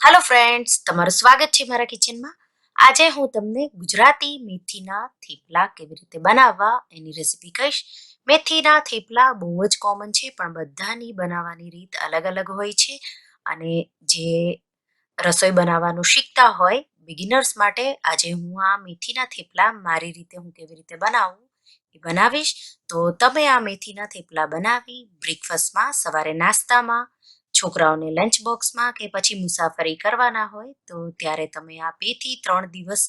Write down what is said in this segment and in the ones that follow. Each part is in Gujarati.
હેલો ફ્રેન્ડ્સ, તમારું સ્વાગત છે મારા કિચનમાં. આજે હું તમને ગુજરાતી મેથીના થેપલા કેવી રીતે બનાવવા એની રેસીપી કહીશ. મેથીના થેપલા બહુ જ કોમન છે, પણ બધાની બનાવવાની રીત અલગ અલગ હોય છે. અને જે રસોઈ બનાવવાનું શીખતા હોય બિગિનર્સ માટે આજે હું આ મેથીના થેપલા મારી રીતે હું કેવી રીતે બનાવું એ બનાવીશ. તો તમે આ મેથીના થેપલા બનાવી બ્રેકફાસ્ટમાં, સવારે નાસ્તામાં, છોકરાઓને લંચ બોક્સમાં કે પછી મુસાફરી કરવાના હોય તો ત્યારે તમે આ 2 થી 3 દિવસ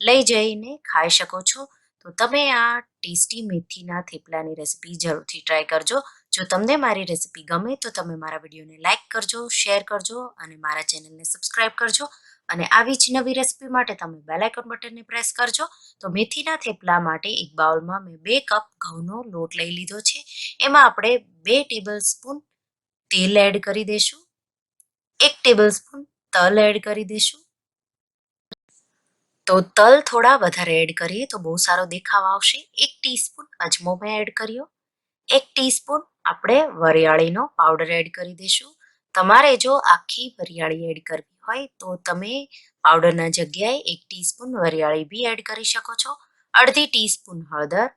લઈ જઈને ખાઈ શકો છો. તો તમે આ ટેસ્ટી મેથીના થેપલાની રેસીપી જરૂરથી ટ્રાય કરજો. જો તમને મારી રેસીપી ગમે તો તમે મારા વિડીયોને લાઇક કરજો, શેર કરજો અને મારા ચેનલને સબસ્ક્રાઇબ કરજો. અને આવી જ નવી રેસીપી માટે તમે બેલ આઇકોન બટનને પ્રેસ કરજો. તો મેથીના થેપલા માટે એક બાઉલમાં મેં 2 કપ ઘઉંનો લોટ લઈ લીધો છે. એમાં આપણે 2 ટેબલ સ્પૂન તેલ એડ કરી દઈશું, 1 ટેબલ સ્પૂન તલ એડ કરી દઈશું. તો તલ થોડા વધારે એડ કરીએ તો બહુ સારો દેખાવ આવશે. 1 ટીસ્પૂન અજમો મેં એડ કર્યો. 1 ટીસ્પૂન આપણે વરિયાળીનો પાવડર એડ કરી દઈશું. તમારે જો આખી વરિયાળી એડ કરવી હોય તો તમે પાવડરના જગ્યાએ 1 ટીસ્પૂન વરિયાળી બી એડ કરી શકો છો. અડધી ટીસ્પૂન હળદર,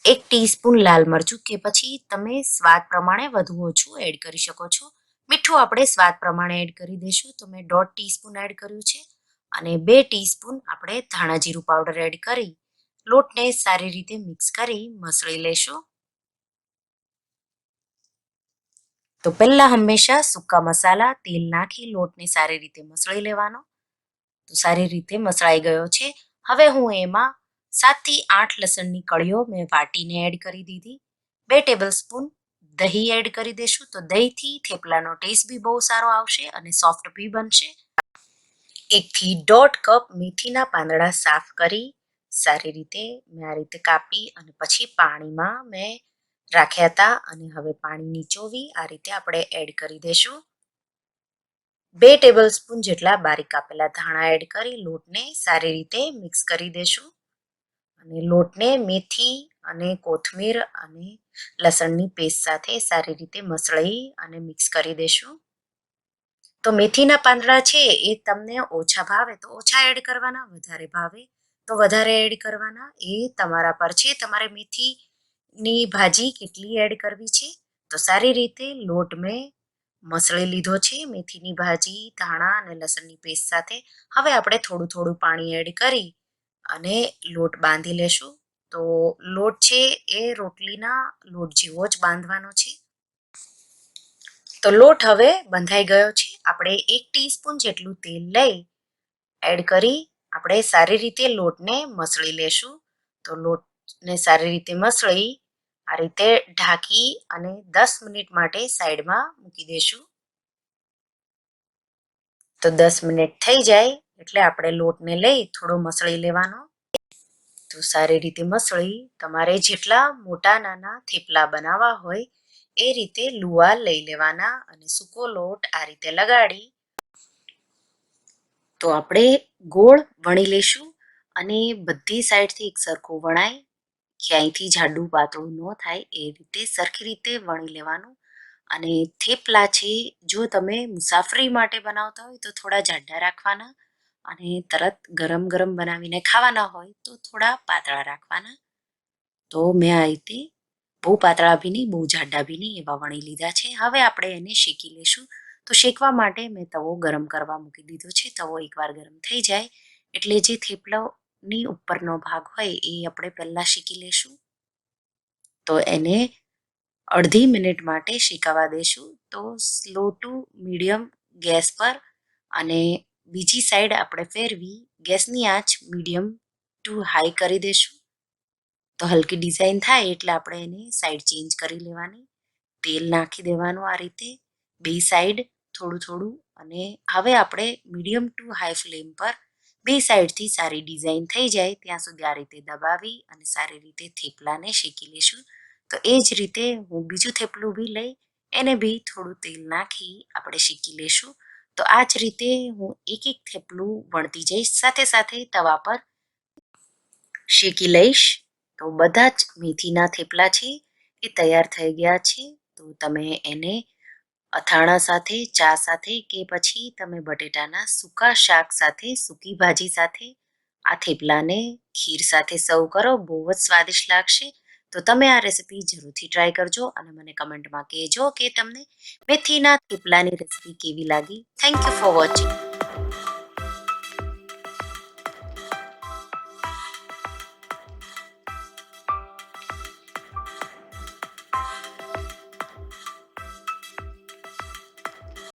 1 ટીસ્પૂન લાલ મરચું કે પછી તમે સ્વાદ પ્રમાણે વધુ ઓછું એડ કરી શકો છો. મીઠું આપણે સ્વાદ પ્રમાણે એડ કરી દઈશું, તો મેં 1/2 ટીસ્પૂન એડ કર્યું છે. અને 2 ટીસ્પૂન આપણે ધાણા જીરું પાવડર એડ કરી લોટને સારી રીતે મિક્સ કરી મસળી લેશું. તો પહેલા હંમેશા સૂકા મસાલા, તેલ નાખી લોટને સારી રીતે મસળી લેવાનો. તો સારી રીતે મસળાઈ ગયો છે. હવે હું એમાં 7 થી 8 લસણની કળીઓ મેં વાટીને એડ કરી દીધી. 2 ટેબલ સ્પૂન દહીં એડ કરી દેશું. તો દહીંથી થેપલાનો ટેસ્ટ બી બહુ સારો આવશે અને સોફ્ટ બી બનશે. 1 થી 1.5 કપ મેથીના પાંદડા સાફ કરી સારી રીતે મેં આ રીતે કાપી અને પછી પાણીમાં મેં રાખ્યા હતા અને હવે પાણી નીચોવી આ રીતે આપણે એડ કરી દઈશું. 2 ટેબલ સ્પૂન જેટલા બારીક કાપેલા ધાણા એડ કરી લોટને સારી રીતે મિક્સ કરી દેશું. અને લોટને મેથી અને કોથમીર અને લસણની પેસ્ટ સાથે સારી રીતે મસળી અને મિક્સ કરી દેશું. તો મેથીના પાંદડા છે એ તમને ઓછા ભાવે તો ઓછા એડ કરવાના, વધારે ભાવે તો વધારે એડ કરવાના, એ તમારા પર છે. તમારે મેથીની ભાજી કેટલી એડ કરવી છે. તો સારી રીતે લોટ મેં મસળી લીધો છે મેથીની ભાજી, ધાણા અને લસણની પેસ્ટ સાથે. હવે આપણે થોડું થોડું પાણી એડ કરી અને લોટ બાંધી લેશું. તો લોટ છે એ રોટલીના લોટ જેવો જ બાંધવાનો છે. તો લોટ હવે બંધાઈ ગયો છે. આપણે 1 ટીસ્પૂન જેટલું તેલ લઈ એડ કરી આપણે સારી રીતે લોટને મસળી લેશું. તો લોટને સારી રીતે મસળી આ રીતે ઢાંકી અને 10 મિનિટ માટે સાઈડમાં મૂકી દેશું. તો 10 મિનિટ થઈ જાય એટલે આપણે લોટને લઈ થોડો મસળી લેવાનો. તો સારી રીતે મસળી તમારે જેટલા મોટા નાના થેપલા બનાવવા હોય એ રીતે લુવા લઈ લેવાના અને સૂકો લોટ આ રીતે લગાડી તો આપણે ગોળ વણી લેશું. અને બધી સાઈડથી એક સરખું વણાય, ક્યાંયથી જાડું પાતળું ન થાય એ રીતે સરખી રીતે વણી લેવાનું. અને થેપલા છે જો તમે મુસાફરી માટે બનાવતા હોય તો થોડા જાડા રાખવાના અને તરત ગરમ ગરમ બનાવીને ખાવાના હોય તો થોડા પાતળા રાખવાના. તો મેં આ રીતે બહુ પાતળા બી નહીં, બહુ જાડા બી નહીં એવા વણી લીધા છે. હવે આપણે એને શેકી લેશું. તો શેકવા માટે મેં તવો ગરમ કરવા મૂકી દીધો છે. તવો એકવાર ગરમ થઈ જાય એટલે જે થેપલાની ઉપરનો ભાગ હોય એ આપણે પહેલાં શેકી લેશું. તો એને અડધી મિનિટ માટે શેકાવા દેશું. તો સ્લો ટુ મીડિયમ ગેસ પર અને બીજી સાઈડ આપણે ફેરવી ગેસની આંચ મીડિયમ ટુ હાઈ કરી દેશું. તો હલકી ડિઝાઇન થાય એટલે આપણે એને સાઈડ ચેન્જ કરી લેવાની. તેલ નાખી દેવાનું આ રીતે બે સાઈડ થોડું થોડું. અને હવે આપણે મીડિયમ ટુ હાઈ ફ્લેમ પર બે સાઈડથી સારી ડિઝાઇન થઈ જાય ત્યાં સુધી આ રીતે દબાવી અને સારી રીતે થેપલાને શેકી લેશું. તો એ જ રીતે હું બીજું થેપલું બી લઈ એને બી થોડું તેલ નાખી આપણે શેકી લેશું. તો આ જ રીતે હું એક એક થેપલું વણતી જઈશ, સાથે સાથે તવા પર શેકી લઈશ. તો બધા જ મેથીના થેપલા છે એ તૈયાર થઈ ગયા છે. તો તમે એને અથાણા સાથે, ચા સાથે કે પછી તમે બટેટાના સૂકા શાક સાથે, સૂકી ભાજી સાથે આ થેપલાને ખીર સાથે સર્વ કરો. બહુ જ સ્વાદિષ્ટ લાગશે. તો તમે આ રેસીપી જરૂરથી ટ્રાય કરજો અને મને કમેન્ટમાં કહેજો કે તમને મેથીના થેપલાની રેસીપી કેવી લાગી. Thank you for watching.